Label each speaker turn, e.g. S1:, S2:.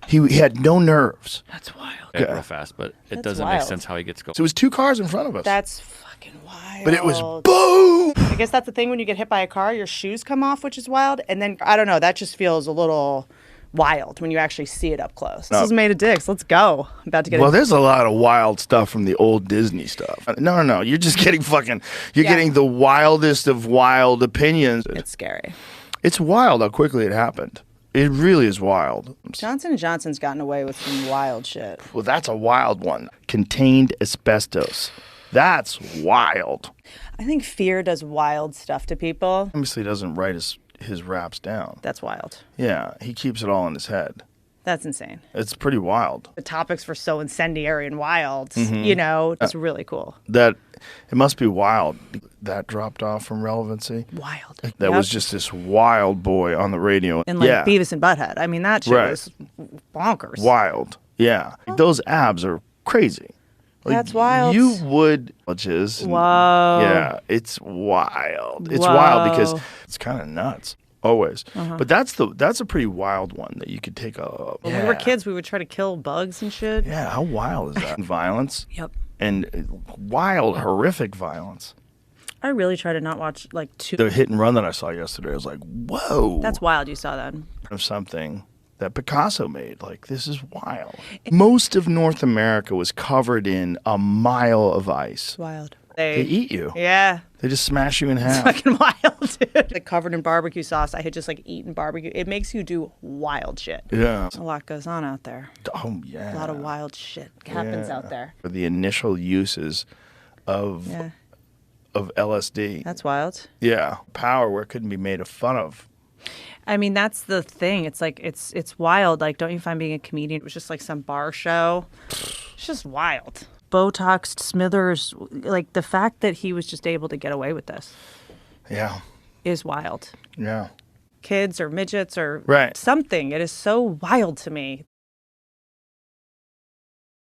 S1: He had no nerves.
S2: That's wild.
S1: Yeah.
S2: Real fast, but it
S3: That's
S2: doesn't
S3: wild.
S2: make sense how he gets going.
S1: So it was 2 cars in front of us.
S3: That's fucking wild.
S1: But it was boom!
S3: I guess that's the thing when you get hit by a car, your shoes come off, which is wild. And then, I don't know, that just feels a little wild when you actually see it up close. This is made of dicks. Let's go. I'm about to get
S1: There's a lot of wild stuff from the old Disney stuff. No. You're just getting getting the wildest of wild opinions.
S3: It's scary.
S1: It's wild how quickly it happened. It really is wild.
S3: Johnson & Johnson's gotten away with some wild shit.
S1: Well, that's a wild one. Contained asbestos. That's wild.
S3: I think fear does wild stuff to people.
S1: Obviously doesn't write his raps down.
S3: That's wild.
S1: Yeah, he keeps it all in his head.
S3: That's insane.
S1: It's pretty wild.
S3: The topics were so incendiary and wild, you know, it's really cool.
S1: That it must be wild. That dropped off from relevancy.
S3: Wild.
S1: That was just this wild boy on the radio.
S3: And like Beavis and Butthead. I mean, that shit was bonkers.
S1: Wild. Yeah. Those abs are crazy. Like,
S3: that's wild.
S1: You would. Whoa. Yeah, it's wild. It's wild because it's kind of nuts. Always. But that's a pretty wild one that you could take a...
S3: When we were kids, we would try to kill bugs and shit.
S1: Yeah, how wild is that? Violence.
S3: Yep.
S1: And wild, horrific violence.
S3: I really try to not watch like
S1: The hit and run that I saw yesterday, I was like, whoa.
S3: That's wild you saw that.
S1: Of something that Picasso made. Like, this is wild. Most of North America was covered in a mile of ice.
S3: Wild.
S1: They eat you.
S3: Yeah.
S1: They just smash you in half.
S3: It's fucking wild, dude. Like covered in barbecue sauce. I had just like eaten barbecue. It makes you do wild shit.
S1: Yeah.
S3: A lot goes on out there.
S1: Oh, yeah.
S3: A lot of wild shit happens out there.
S1: For the initial uses of LSD.
S3: That's wild.
S1: Yeah. Power where it couldn't be made fun of.
S3: I mean, that's the thing. It's like, it's wild. Like, don't you find being a comedian, it was just like some bar show? It's just wild. Botoxed Smithers, like the fact that he was just able to get away with this.
S1: Yeah.
S3: Is wild.
S1: Yeah.
S3: Kids or midgets or
S1: right.
S3: something. It is so wild to me.